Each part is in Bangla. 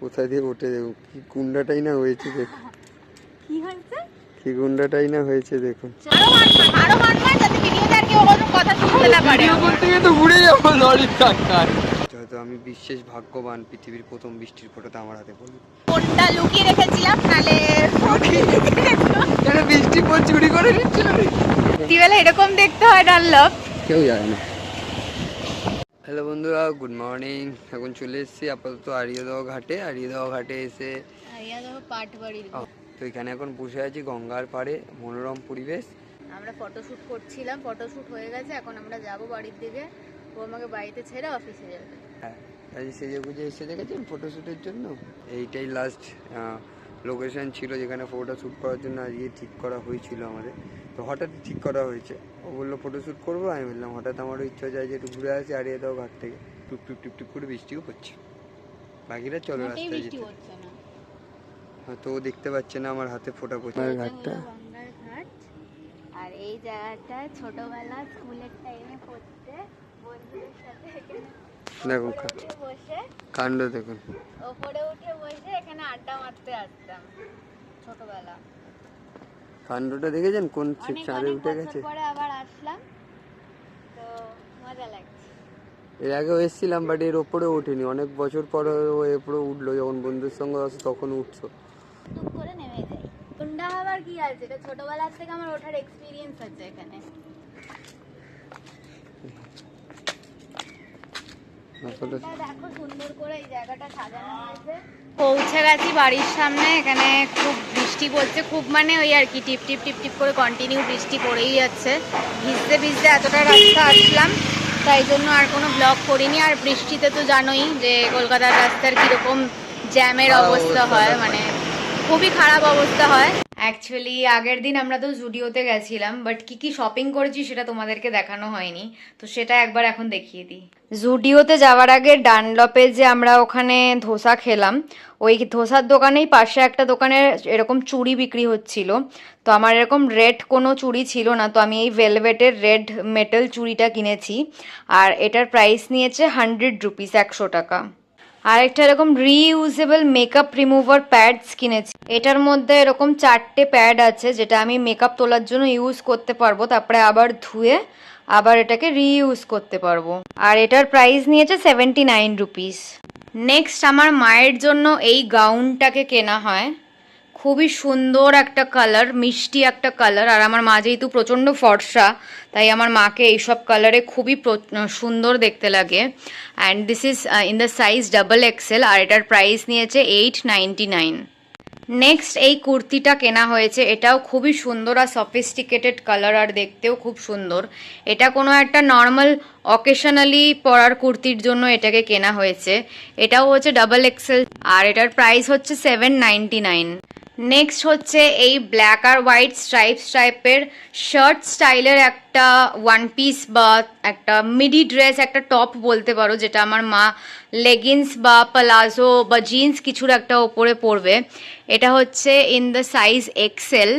কোথা দিয়ে ওঠে দেখো, কি গুন্ডাটাই না হয়েছে দেখো, কি হয়েছে, কি গুন্ডাটাই না হয়েছে দেখুন। আরো মারমার যাতে ভিডিওতে আর কেউ কোনো কথা শুনতে না পারে। ভিডিও করতে গিয়ে তো ঘুরে যাবো লরির টাকার। হয়তো আমি বিশেষ ভাগ্যবান, পৃথিবীর প্রথম বৃষ্টির ফোঁটাটা আমার হাতে পড়লো। ফোনটা লুকিয়ে রেখেছিলাম, নালে বৃষ্টি পর চুরি করে নিচ্ছিল। রাত্রিবেলা এরকম দেখতে হয় ডানলপ, কেউ যায় না। হ্যালো বন্ধুরা, গুড মর্নিং। এখন চলে এসেছি আপাতত আড়িয়াদহ ঘাটে। আড়িয়াদহ ঘাটে এসে পাট বাড়ির তো এখানে এখন বসে আছি গঙ্গার পাড়ে, মনোরম পরিবেশ। আমরা ফটোশুট করছিলাম, ফটোশুট হয়ে গেছে, এখন আমরা যাব বাড়ির দিকে। ও আমাকে বাড়িতে ছেড়ে অফিসে যাবে। হ্যাঁ, তাই সেজে গুজে এসে দেখেছেন ফটোশ্যুটের জন্য। এইটাই লাস্ট লোকেশন ছিল যেখানে ফটোটা শ্যুট করার জন্য আজকে ঠিক করা হয়েছিল আমাদের। তো হঠাৎ ঠিক করা হয়েছে, ও বললো ফটোশ্যুট করবো, আমি বললাম হঠাৎ আমারও ইচ্ছা যায় যে একটু ঘুরে আসি আড়িয়াদহ ঘাট থেকে। টুপ টুপ টিপ টিপ করে বৃষ্টিও পড়ছে, বাকিরা চলো রাস্তায় যেতে। তো ও দেখতে পাচ্ছে না আমার হাতে ফোঁটা পড়ছে ঘাটটা। গঙ্গার ঘাট, আর এই জায়গাটা ছোটবেলা স্কুলের টাইমে পড়তে বন্ধুদের সাথে দেখুন বসে কাণ্ড দেখুন, ওপরে উঠে বসে এখানে আড্ডা মারতে আসতাম ছোটবেলা। কাণ্ডটা দেখেছেন কোন চাঁদে উঠে গেছে। পরে আবার আসলাম, তো মজা লাগছে। এর আগেও এসেছিলাম, বাট এর ওপরে ওঠেনি। অনেক বছর পরে ও এরপরে উঠলো, যখন বন্ধুর সঙ্গে আসো তখন উঠছো। টুক করে নেমে যাই। কোনটা আবার কি আছে, এটা ছোটবেলার থেকে আমার ওঠার এক্সপিরিয়েন্স আছে এখানে। দেখো সুন্দর করে এই জায়গাটা সাজানো হয়েছে। পৌঁছে গেছি বাড়ির সামনে, এখানে খুব বৃষ্টি পড়ছে, খুব মানে ওই আর কি টিপ টিপ টিপ টিপ করে কন্টিনিউ বৃষ্টি পড়েই যাচ্ছে। ভিজতে ভিজতে এতটা রাস্তা আসলাম, তাই জন্য আর কোনো ব্লগ করিনি। আর বৃষ্টিতে তো জানোই যে কলকাতার রাস্তার কীরকম জ্যামের অবস্থা হয়, মানে খুবই খারাপ অবস্থা হয়। অ্যাকচুয়ালি আগের দিন আমরা তো জুডিওতে গেছিলাম, বাট কি কি শপিং করেছি সেটা তোমাদেরকে দেখানো হয়নি, তো সেটা একবার এখন দেখিয়ে দিই। জুডিওতে যাওয়ার আগে ডানলপে যে আমরা ওখানে ধোসা খেলাম, ওই ধোসার দোকানেই পাশে একটা দোকানে এরকম চুড়ি বিক্রি হচ্ছিল। তো আমার এরকম রেড কোনো চুড়ি ছিল না, তো আমি এই ভেলভেটের রেড মেটাল চুড়িটা কিনেছি, আর এটার প্রাইস নিয়েছে 100 রুপিস, 100 টাকা। আর একটা এরকম রিইউজেবল মেকআপ রিমুভার প্যাডস কিনেছি। এটার মধ্যে এরকম 4টে প্যাড আছে, যেটা আমি মেকআপ তোলার জন্য ইউজ করতে পারবো, তারপরে আবার ধুয়ে আবার এটাকে রিইউজ করতে পারবো। আর এটার প্রাইস নিয়েছে 79 রুপিস। নেক্সট আমার মায়ের জন্য এই গাউনটাকে কেনা হয়, খুবই সুন্দর একটা কালার, মিষ্টি একটা কালার। আর আমার মা যেহেতু প্রচণ্ড ফর্সা, তাই আমার মাকে এইসব কালারে খুবই সুন্দর দেখতে লাগে। And this is in the size XXL, আর এটার প্রাইস নিয়েছে 899। নেক্সট এই কুর্তিটা কেনা হয়েছে, এটাও খুবই সুন্দর আর সফিস্টিকেটেড কালার, আর দেখতেও খুব সুন্দর। এটা কোনো একটা নর্মাল অকেশনালি পরার কুর্তির জন্য এটাকে কেনা হয়েছে। এটাও হচ্ছে XXL, আর এটার প্রাইস হচ্ছে 799। নেক্সট হচ্ছে এই ব্ল্যাক আর হোয়াইট স্ট্রাইপের শার্ট স্টাইলের একটা ওয়ান পিস বা একটা মিডি ড্রেস, একটা টপ বলতে পারো, যেটা আমার মা লেগিংস বা প্লাজো বা জিন্স কিছুর একটা ওপরে পরবে। এটা হচ্ছে ইন দ্য সাইজ XL,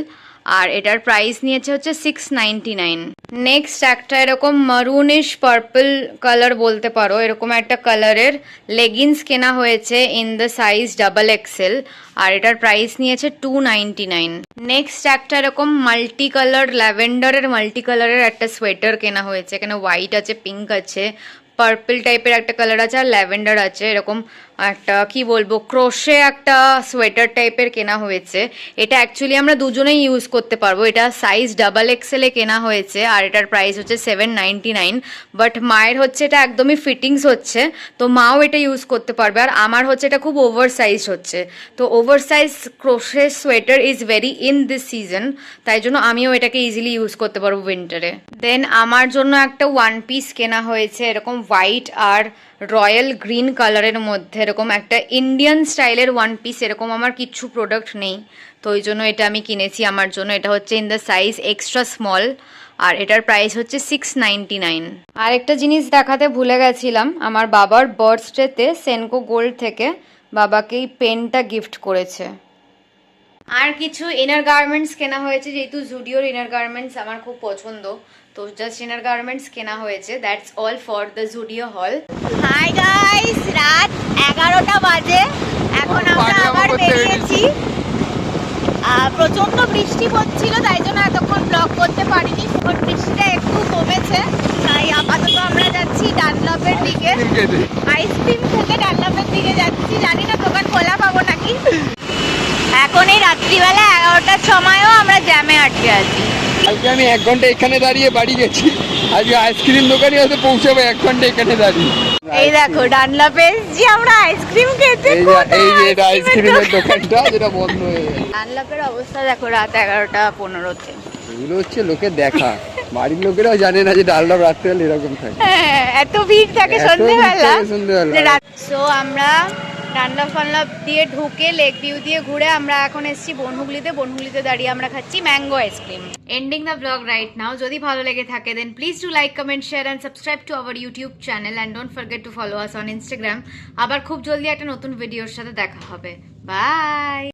আর এটার প্রাইস নিয়েছে হচ্ছে 699। নেক্সট একটা এরকম মারুনিশ পার্পল কালার বলতে পারো, এরকম একটা কালারের লেগিংস কেনা হয়েছে ইন দ্য সাইজ XXL, আর এটার প্রাইস নিয়েছে 299। নেক্সট একটা এরকম মাল্টি কালার ল্যাভেন্ডারের মাল্টি কালারের একটা সোয়েটার কেনা হয়েছে। এখানে হোয়াইট আছে, পিঙ্ক আছে, পার্পল টাইপের একটা কালার আছে, আর ল্যাভেন্ডার আছে। এরকম একটা কি বলবো ক্রোশে একটা সোয়েটার টাইপের কেনা হয়েছে। এটা অ্যাকচুয়ালি আমরা দুজনেই ইউজ করতে পারবো। এটা সাইজ XXL এ কেনা হয়েছে, আর এটার প্রাইস হচ্ছে 799। বাট মায়ের হচ্ছে এটা একদমই ফিটিংস হচ্ছে, তো মাও এটা ইউজ করতে পারবে। আর আমার হচ্ছে এটা খুব ওভার সাইজ হচ্ছে, তো over size crochet sweater is very in this season, তাই জন্য আমিও এটাকে ইজিলি ইউজ করতে পারবো উইন্টারে। দেন আমার জন্য একটা ওয়ান পিস কেনা হয়েছে, এরকম হোয়াইট আর রয়্যাল গ্রিন কালারের মধ্যে, এরকম একটা ইন্ডিয়ান স্টাইলের ওয়ান পিস। এরকম আমার কিচ্ছু প্রোডাক্ট নেই, তো ওই জন্য এটা আমি কিনেছি আমার জন্য। এটা হচ্ছে in the size extra small, আর এটার প্রাইস হচ্ছে 699। আর একটা জিনিস দেখাতে ভুলে গেছিলাম, আমার বাবার বার্থডেতে সেনকো গোল্ড থেকে বাবাকে এই পেনটা গিফট করেছে। আর কিছু ইনার গার্মেন্টস কেনা হয়েছে, যেহেতু জুডিওর ইনার গার্মেন্টস আমার খুব পছন্দ, তো জাস্ট ইনার গার্মেন্টস কেনা হয়েছে। That's all for the Zudio haul. Hi guys, রাত 11টা বাজে, এখন এখন আমরা আবার বেরিয়েছি। প্রচন্ড বৃষ্টি হচ্ছিল, তাই জন্য এতক্ষণ ব্লগ করতে পারিনি। এখন বৃষ্টিটা একটু কমেছে, তাই আপাতত আমরা যাচ্ছি ডানলপের দিকে। আইসক্রিম খেতে ডানলপের দিকে যাচ্ছি, জানি না দোকান খোলা পাবো নাকি। এখন এই রাত্রিবেলা 11টার সময়ও আমরা জ্যামে আটকে আছি। আজকে আমি 1 ঘন্টা এখানে দাঁড়িয়ে বাড়ি গেছি, আজকে আইসক্রিম দোকানে হয়তো পৌঁছাবো 1 ঘন্টা এখানে দাঁড়িয়ে। এই দেখো ডানলপে এসেছি আমরা আইসক্রিম খেতে। এই যে এটা আইসক্রিমের দোকানটা, যেটা বন্ধ হয়ে গেছে। ডানলপের অবস্থা দেখো রাত 11:15-তে। এগুলো হচ্ছে লোকের দেখা, বাড়ির লোকেরাও জানে না যে ডালডাব রাত্রেবেলা এরকম থাকে। হ্যাঁ, এত ভিড় থাকে এত সন্ধ্যেবেলা। ভিড় থাকে সন্ধ্যেবেলা। সো আমরা ডানলপ ফানলপ দিয়ে ঢুকে লেক ভিউ দিয়ে ঘুরে আমরা এখন এসেছি বনহুগলিতে দাঁড়িয়ে আমরা খাচ্ছি mango ice cream. Ending the blog right now. যদি ভালো লেগে থাকে then please do like, comment, share and subscribe to our YouTube channel and don't forget to follow us on Instagram. আবার খুব জলদি একটা নতুন ভিডিওর সাথে দেখা হবে। বাই।